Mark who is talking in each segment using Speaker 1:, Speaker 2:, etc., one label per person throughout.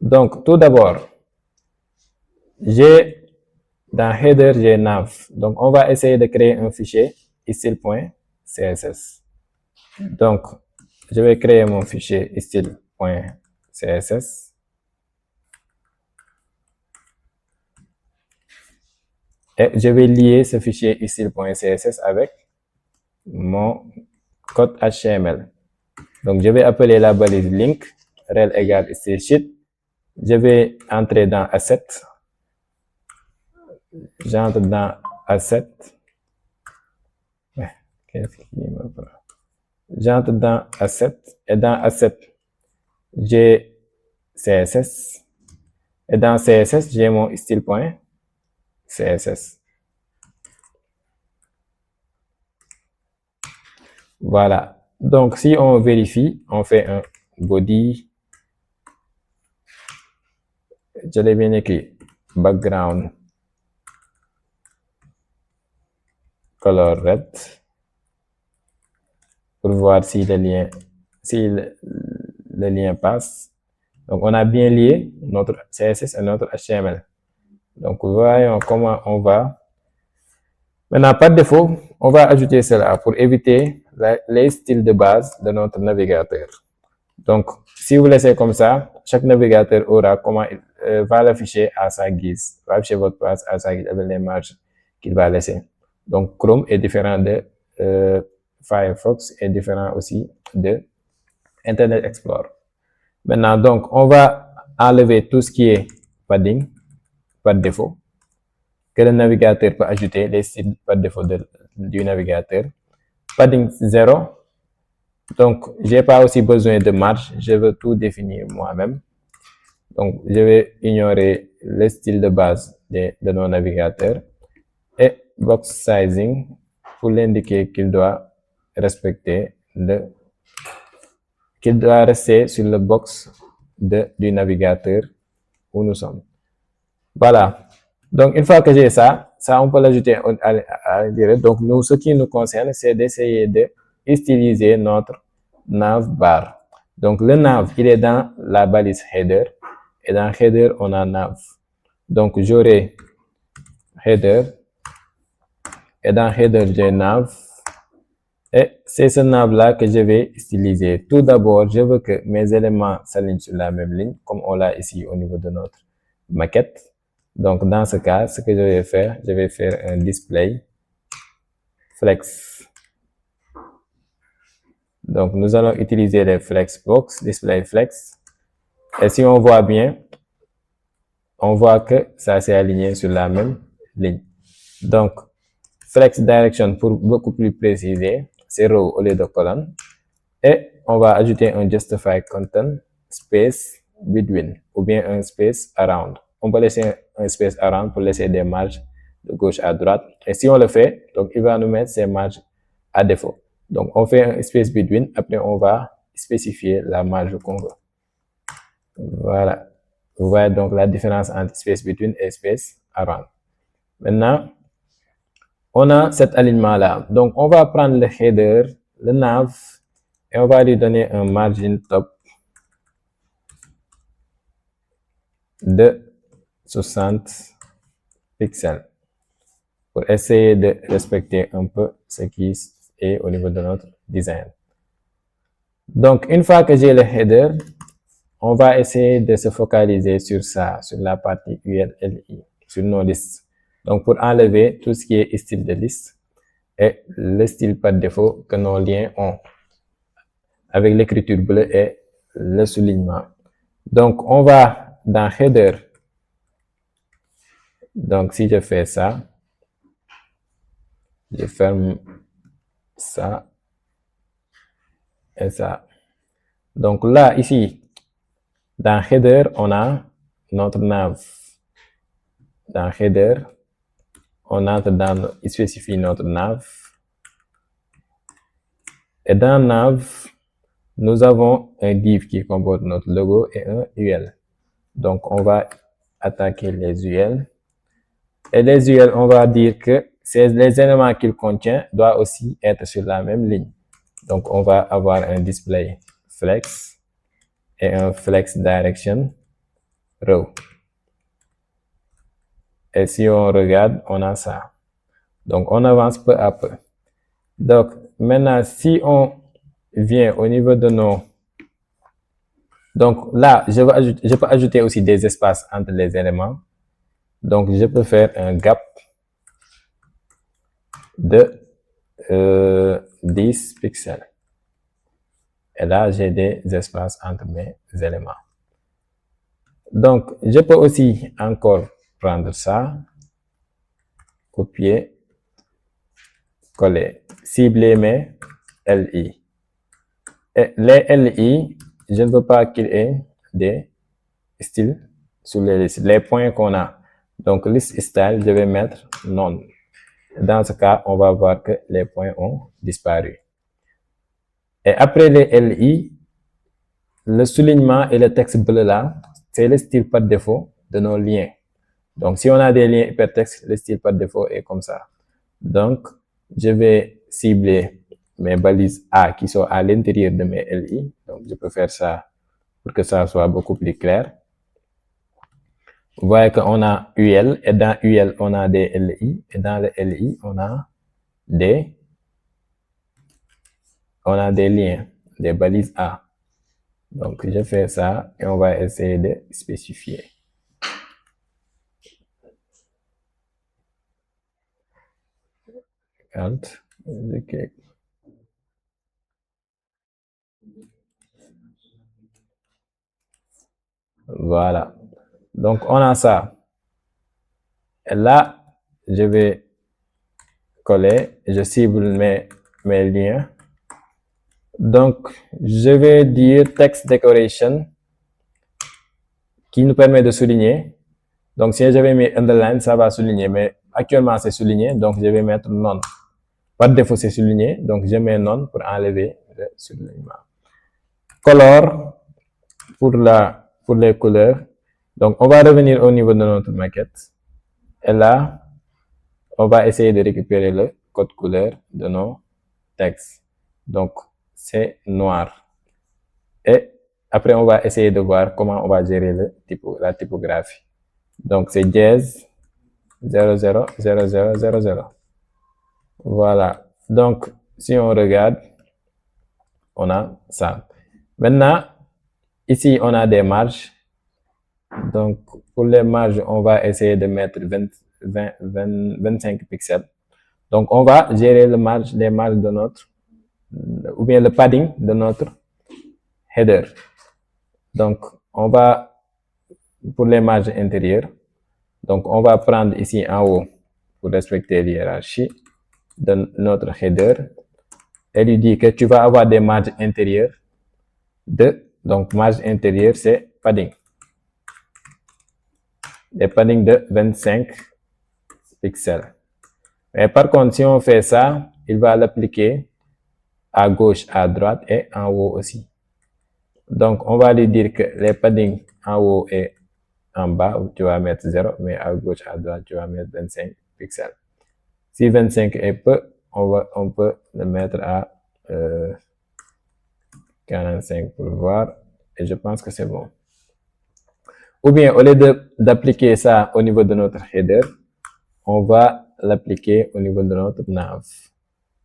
Speaker 1: Donc, tout d'abord, dans header, j'ai nav. Donc, on va essayer de créer un fichier style.css. Donc, je vais créer mon fichier style.css. Et je vais lier ce fichier style.css avec mon code HTML. Donc, je vais appeler la balise link, rel égale stylesheet. Je vais entrer dans asset. J'entre dans asset. J'entre dans asset. Et dans asset, j'ai CSS. Et dans CSS, j'ai mon style.css. Voilà. Donc, si on vérifie, on fait un body. Je l'ai bien écrit. Background color red. Pour voir si le lien passe. Donc, on a bien lié notre CSS et notre HTML. Donc, voyons comment on va. Maintenant, par défaut, on va ajouter cela pour éviter les styles de base de notre navigateur. Donc, si vous laissez comme ça, chaque navigateur aura comment il va l'afficher à sa guise, va afficher votre page à sa guise avec les marges qu'il va laisser. Donc, Chrome est différent de Firefox est différent aussi de Internet Explorer. Maintenant, donc, on va enlever tout ce qui est padding par défaut, que le navigateur peut ajouter, les styles par défaut du navigateur. Padding 0. Donc, j'ai pas aussi besoin de marge, je veux tout définir moi-même. Donc, je vais ignorer le style de base de nos navigateurs. Et box sizing pour l'indiquer qu'il doit respecter qu'il doit rester sur le box du navigateur où nous sommes. Voilà. Donc, une fois que j'ai ça, on peut l'ajouter à l'intérieur. Donc, nous, ce qui nous concerne, c'est d'essayer de styliser notre nav bar. Donc, le nav, il est dans la balise header. Et dans header, on a nav. Donc, j'aurai header. Et dans header, j'ai nav. Et c'est ce nav-là que je vais styliser. Tout d'abord, je veux que mes éléments s'alignent sur la même ligne, comme on l'a ici au niveau de notre maquette. Donc, dans ce cas, ce que je vais faire un display flex. Donc, nous allons utiliser les flexbox, display flex. Et si on voit bien, on voit que ça s'est aligné sur la même ligne. Donc, flex direction pour beaucoup plus préciser, c'est row au lieu de colonne. Et on va ajouter un justify content space between ou bien un space around. On peut laisser un space around pour laisser des marges de gauche à droite. Et si on le fait, donc il va nous mettre ces marges à défaut. Donc on fait un space between, après on va spécifier la marge qu'on veut. Voilà. Vous voyez donc la différence entre space between et space around. Maintenant, on a cet alignement-là. Donc on va prendre le header, le nav, et on va lui donner un margin top de 60 pixels pour essayer de respecter un peu ce qui est au niveau de notre design. Donc, une fois que j'ai le header, on va essayer de se focaliser sur ça, sur la partie URLI, sur nos listes. Donc, pour enlever tout ce qui est style de liste et le style par défaut que nos liens ont, avec l'écriture bleue et le soulignement. Donc, on va dans header. Donc, si je fais ça, je ferme ça et ça. Donc là, ici, dans header, on a notre nav. Dans header, on entre dans, il spécifie notre nav. Et dans nav, nous avons un div qui comporte notre logo et un UL. Donc, on va attaquer les UL. Et les UL, on va dire que les éléments qu'il contient doivent aussi être sur la même ligne. Donc, on va avoir un display flex et un flex direction. row. Et si on regarde, on a ça. Donc, on avance peu à peu. Donc, maintenant, si on vient au niveau de nos... Donc, là, je peux ajouter aussi des espaces entre les éléments. Donc, je peux faire un gap de 10 pixels. Et là, j'ai des espaces entre mes éléments. Donc, je peux aussi encore prendre ça, copier, coller, cibler mes LI. Et les LI, je ne veux pas qu'il y ait des styles sur les listes, les points qu'on a. Donc, list style, je vais mettre non. Dans ce cas, on va voir que les points ont disparu. Et après les LI, le soulignement et le texte bleu là, c'est le style par défaut de nos liens. Donc, si on a des liens hypertextes, le style par défaut est comme ça. Donc, je vais cibler mes balises A qui sont à l'intérieur de mes LI. Donc, je peux faire ça pour que ça soit beaucoup plus clair. Vous voyez qu'on a UL, et dans UL, on a des LI, et dans le LI, on a des liens, des balises A. Donc, je fais ça et on va essayer de spécifier. Alt, OK. Voilà. Donc, on a ça. Et là, je vais coller, je cible mes liens. Donc, je vais dire text decoration qui nous permet de souligner. Donc, si j'avais mis underline, ça va souligner, mais actuellement, c'est souligné, donc je vais mettre non. Par défaut, c'est souligné, donc je mets non pour enlever le soulignement. Color, pour les couleurs. Donc, on va revenir au niveau de notre maquette. Et là, on va essayer de récupérer le code couleur de nos textes. Donc, c'est noir. Et après, on va essayer de voir comment on va gérer la typographie. Donc, c'est dièse 000000. Voilà. Donc, si on regarde, on a ça. Maintenant, ici, on a des marges. Donc, pour les marges, on va essayer de mettre 25 pixels. Donc, on va gérer les marges de notre, ou bien le padding de notre header. Donc, on va, pour les marges intérieures, donc on va prendre ici en haut, pour respecter l'hiérarchie de notre header, et lui dit que tu vas avoir des marges intérieures donc marge intérieure, c'est padding. Des paddings de 25 pixels. Mais par contre, si on fait ça, il va l'appliquer à gauche, à droite et en haut aussi. Donc, on va lui dire que les paddings en haut et en bas, tu vas mettre 0, mais à gauche, à droite, tu vas mettre 25 pixels. Si 25 est peu, on peut le mettre à 45 pour voir, et je pense que c'est bon. Ou bien, au lieu d'appliquer ça au niveau de notre header, on va l'appliquer au niveau de notre nav.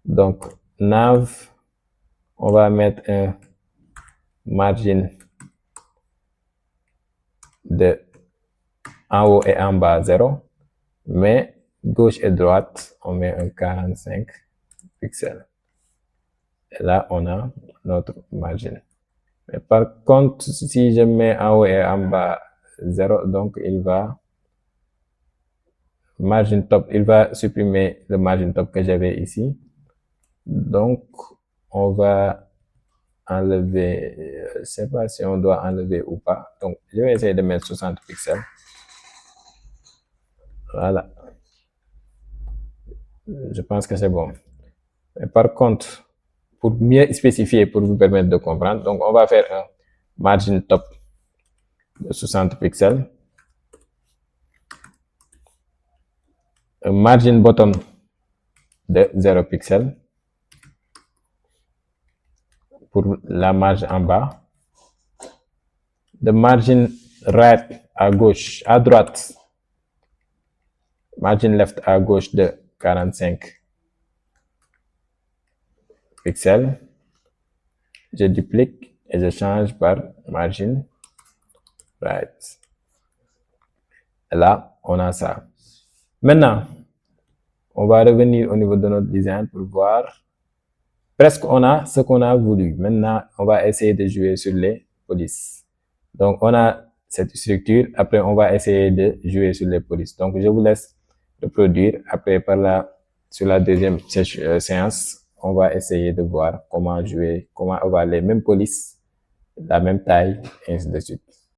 Speaker 1: Donc, nav, on va mettre un margin de en haut et en bas 0, mais gauche et droite, on met un 45 pixels. Et là, on a notre margin. Mais par contre, si je mets en haut et en bas 0, donc il va margin top, il va supprimer le margin top que j'avais ici. Donc, on va enlever, je ne sais pas si on doit enlever ou pas. Donc, je vais essayer de mettre 60 pixels. Voilà. Je pense que c'est bon. Mais par contre, pour mieux spécifier, pour vous permettre de comprendre, donc on va faire un margin top de 60 pixels. Un margin bottom de 0 pixels pour la marge en bas. The margin right à gauche, à droite, margin left à gauche de 45 pixels. Je duplique et je change par margin right. Et là, on a ça. Maintenant, on va revenir au niveau de notre design pour voir. Presque on a ce qu'on a voulu. Maintenant, on va essayer de jouer sur les polices. Donc, on a cette structure. Après, on va essayer de jouer sur les polices. Donc, je vous laisse reproduire. Après, sur la deuxième séance, on va essayer de voir comment jouer, comment avoir les mêmes polices, la même taille, et ainsi de suite.